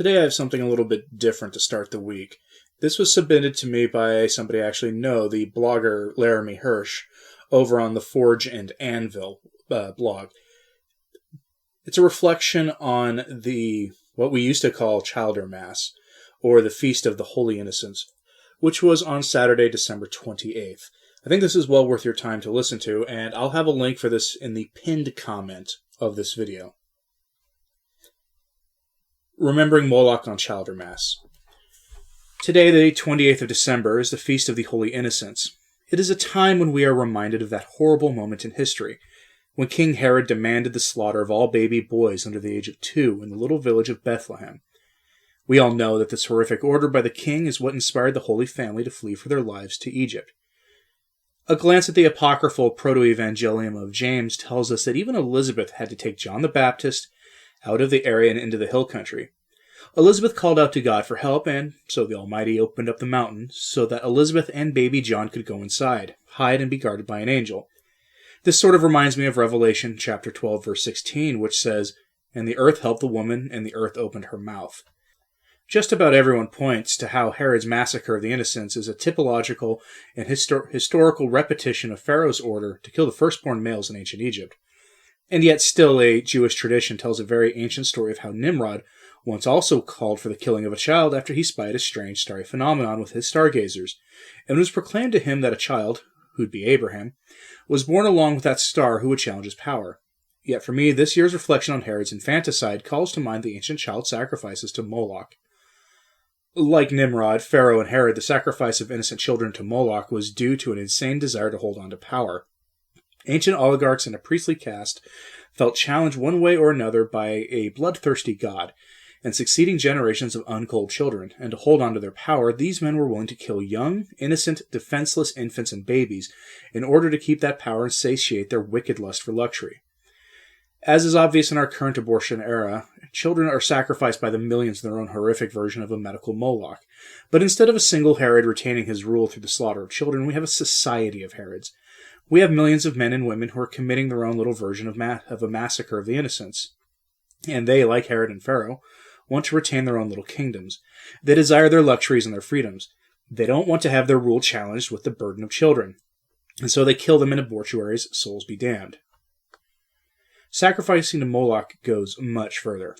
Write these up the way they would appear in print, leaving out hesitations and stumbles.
Today I have something a little bit different to start the week. This was submitted to me by somebody I actually know, the blogger Laramie Hirsch, over on the Forge and Anvil blog. It's a reflection on what we used to call Childermas, or the Feast of the Holy Innocents, which was on Saturday, December 28th. I think this is well worth your time to listen to, and I'll have a link for this in the pinned comment of this video. Remembering Moloch on Childermas. Today, the 28th of December, is the Feast of the Holy Innocents. It is a time when we are reminded of that horrible moment in history, when King Herod demanded the slaughter of all baby boys under the age of 2 in the little village of Bethlehem. We all know that this horrific order by the king is what inspired the Holy Family to flee for their lives to Egypt. A glance at the apocryphal proto-evangelium of James tells us that even Elizabeth had to take John the Baptist out of the area and into the hill country. Elizabeth called out to God for help, and so the Almighty opened up the mountain so that Elizabeth and baby John could go inside, hide, and be guarded by an angel. This sort of reminds me of Revelation chapter 12, verse 16, which says, "And the earth helped the woman, and the earth opened her mouth." Just about everyone points to how Herod's massacre of the innocents is a typological and historical repetition of Pharaoh's order to kill the firstborn males in ancient Egypt. And yet still a Jewish tradition tells a very ancient story of how Nimrod once also called for the killing of a child after he spied a strange starry phenomenon with his stargazers, and it was proclaimed to him that a child, who'd be Abraham, was born along with that star who would challenge his power. Yet for me, this year's reflection on Herod's infanticide calls to mind the ancient child sacrifices to Moloch. Like Nimrod, Pharaoh, and Herod, the sacrifice of innocent children to Moloch was due to an insane desire to hold on to power. Ancient oligarchs and a priestly caste felt challenged one way or another by a bloodthirsty god and succeeding generations of unculled children, and to hold on to their power, these men were willing to kill young, innocent, defenseless infants and babies in order to keep that power and satiate their wicked lust for luxury. As is obvious in our current abortion era, children are sacrificed by the millions in their own horrific version of a medical Moloch. But instead of a single Herod retaining his rule through the slaughter of children, we have a society of Herods. We have millions of men and women who are committing their own little version of a massacre of the innocents. And they, like Herod and Pharaoh, want to retain their own little kingdoms. They desire their luxuries and their freedoms. They don't want to have their rule challenged with the burden of children. And so they kill them in abortuaries, souls be damned. Sacrificing to Moloch goes much further.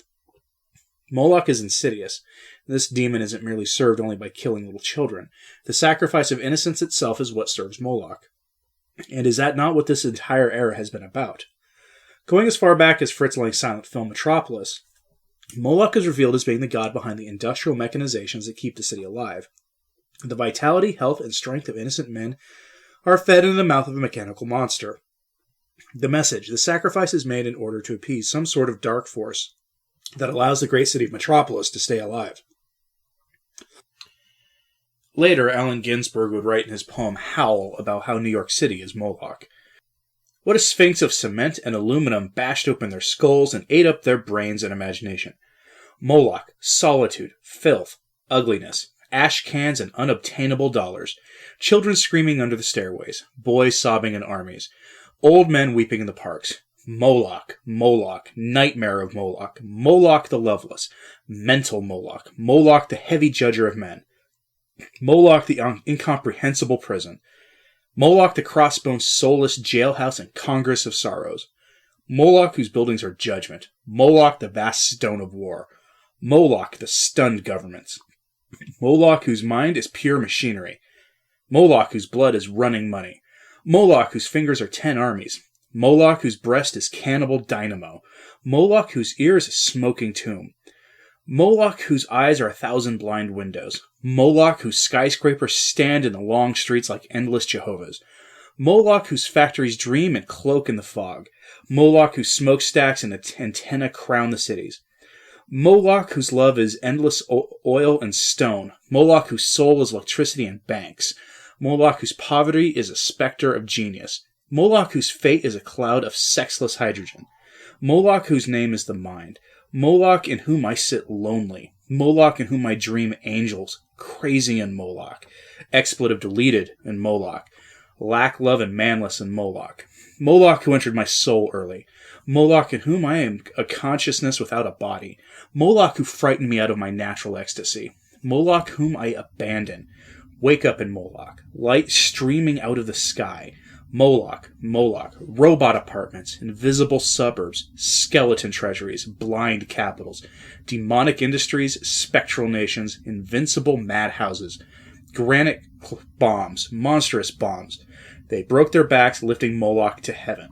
Moloch is insidious. This demon isn't merely served only by killing little children. The sacrifice of innocence itself is what serves Moloch. And is that not what this entire era has been about? Going as far back as Fritz Lang's silent film Metropolis, Moloch is revealed as being the god behind the industrial mechanizations that keep the city alive. The vitality, health, and strength of innocent men are fed into the mouth of a mechanical monster. The message: the sacrifice is made in order to appease some sort of dark force that allows the great city of Metropolis to stay alive. Later, Allen Ginsberg would write in his poem Howl about how New York City is Moloch. What a sphinx of cement and aluminum bashed open their skulls and ate up their brains and imagination. Moloch, solitude, filth, ugliness, ash cans and unobtainable dollars, children screaming under the stairways, boys sobbing in armies, old men weeping in the parks. Moloch, Moloch, nightmare of Moloch, Moloch the loveless, mental Moloch, Moloch the heavy judger of men, Moloch the incomprehensible prison, Moloch the crossbones soulless jailhouse and congress of sorrows, Moloch whose buildings are judgment, Moloch the vast stone of war, Moloch the stunned governments, Moloch whose mind is pure machinery, Moloch whose blood is running money, Moloch whose fingers are 10 armies, Moloch whose breast is cannibal dynamo, Moloch whose ears is smoking tomb, Moloch whose eyes are 1,000 blind windows, Moloch whose skyscrapers stand in the long streets like endless Jehovah's, Moloch whose factories dream and cloak in the fog, Moloch whose smokestacks and antenna crown the cities, Moloch whose love is endless oil and stone, Moloch whose soul is electricity and banks, Moloch whose poverty is a specter of genius, Moloch whose fate is a cloud of sexless hydrogen, Moloch whose name is the mind, Moloch in whom I sit lonely, Moloch in whom I dream angels, crazy in Moloch, expletive deleted in Moloch, Lack, love, and manless in Moloch. Moloch who entered my soul early. Moloch in whom I am a consciousness without a body. Moloch who frightened me out of my natural ecstasy. Moloch whom I abandon. Wake up in Moloch. Light streaming out of the sky. Moloch, Moloch, robot apartments, invisible suburbs, skeleton treasuries, blind capitals, demonic industries, spectral nations, invincible madhouses, granite bombs, monstrous bombs. They broke their backs, lifting Moloch to heaven.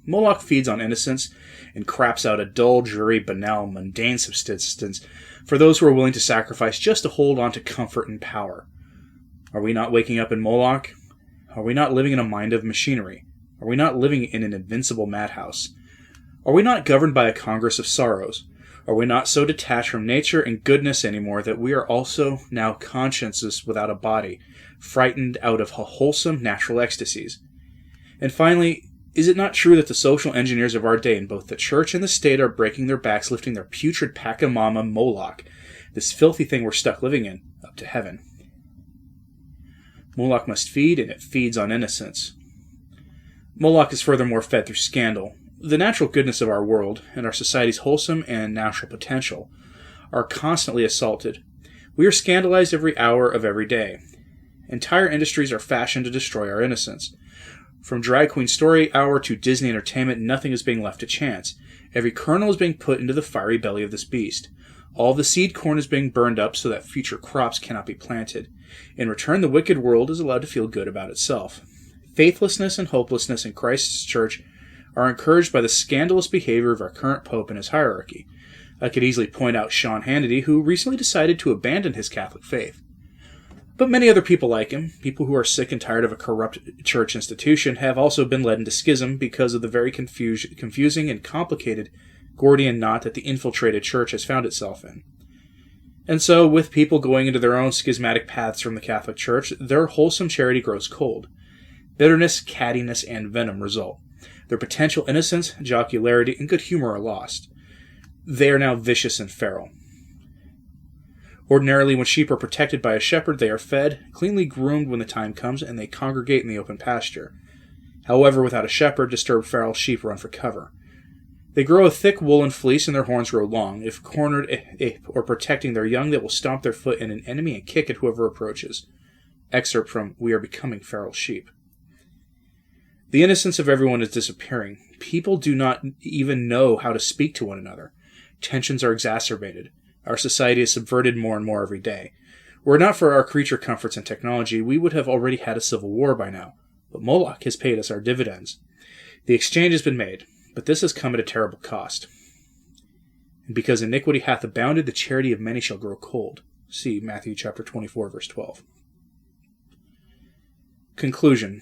Moloch feeds on innocence and craps out a dull, dreary, banal, mundane subsistence for those who are willing to sacrifice just to hold on to comfort and power. Are we not waking up in Moloch? Are we not living in a mind of machinery? Are we not living in an invincible madhouse? Are we not governed by a congress of sorrows? Are we not so detached from nature and goodness anymore that we are also now consciences without a body, frightened out of wholesome natural ecstasies? And finally, is it not true that the social engineers of our day in both the church and the state are breaking their backs, lifting their putrid Pachamama Moloch, this filthy thing we're stuck living in, up to heaven? Moloch must feed, and it feeds on innocence. Moloch is furthermore fed through scandal. The natural goodness of our world, and our society's wholesome and natural potential, are constantly assaulted. We are scandalized every hour of every day. Entire industries are fashioned to destroy our innocence. From drag queen story hour to Disney entertainment, nothing is being left to chance. Every kernel is being put into the fiery belly of this beast. All the seed corn is being burned up so that future crops cannot be planted. In return, the wicked world is allowed to feel good about itself. Faithlessness and hopelessness in Christ's church are encouraged by the scandalous behavior of our current pope and his hierarchy. I could easily point out Shawnee, who recently decided to abandon his Catholic faith. But many other people like him, people who are sick and tired of a corrupt church institution, have also been led into schism because of the very confusing and complicated Gordian knot that the infiltrated church has found itself in. And so, with people going into their own schismatic paths from the Catholic Church, their wholesome charity grows cold. Bitterness, cattiness, and venom result. Their potential innocence, jocularity, and good humor are lost. They are now vicious and feral. Ordinarily, when sheep are protected by a shepherd, they are fed, cleanly groomed when the time comes, and they congregate in the open pasture. However, without a shepherd, disturbed feral sheep run for cover. They grow a thick woolen fleece, and their horns grow long. If cornered or protecting their young, they will stomp their foot in an enemy and kick at whoever approaches. Excerpt from We Are Becoming Feral Sheep. The innocence of everyone is disappearing. People do not even know how to speak to one another. Tensions are exacerbated. Our society is subverted more and more every day. Were it not for our creature comforts and technology, we would have already had a civil war by now. But Moloch has paid us our dividends. The exchange has been made, but this has come at a terrible cost. And because iniquity hath abounded, the charity of many shall grow cold. See Matthew chapter 24, verse 12. Conclusion.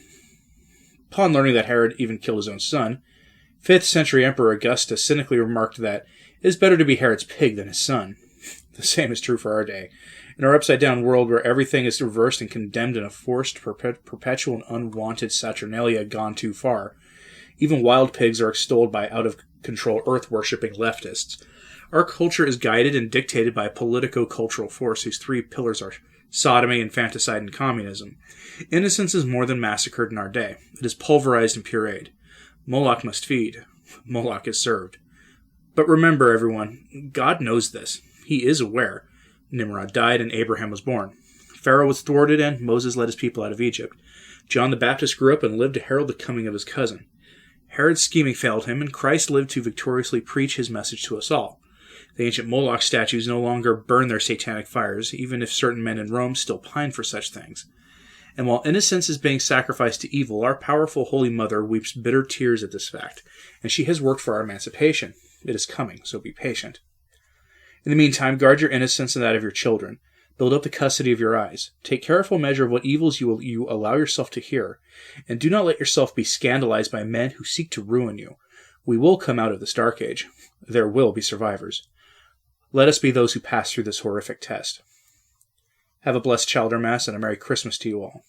Upon learning that Herod even killed his own son, 5th century Emperor Augustus cynically remarked that it is better to be Herod's pig than his son. The same is true for our day. In our upside-down world where everything is reversed and condemned in a forced, perpetual, and unwanted Saturnalia gone too far, even wild pigs are extolled by out-of-control earth-worshipping leftists. Our culture is guided and dictated by a politico-cultural force whose 3 pillars are sodomy, infanticide, and communism. Innocence is more than massacred in our day. It is pulverized and pureed. Moloch must feed. Moloch is served. But remember, everyone, God knows this. He is aware. Nimrod died and Abraham was born. Pharaoh was thwarted and Moses led his people out of Egypt. John the Baptist grew up and lived to herald the coming of his cousin. Herod's scheming failed him, and Christ lived to victoriously preach his message to us all. The ancient Moloch statues no longer burn their satanic fires, even if certain men in Rome still pine for such things. And while innocence is being sacrificed to evil, our powerful Holy Mother weeps bitter tears at this fact, and she has worked for our emancipation. It is coming, so be patient. In the meantime, guard your innocence and that of your children. Build up the custody of your eyes. Take careful measure of what evils you allow yourself to hear, and do not let yourself be scandalized by men who seek to ruin you. We will come out of this dark age. There will be survivors. Let us be those who pass through this horrific test. Have a blessed Childermas and a Merry Christmas to you all.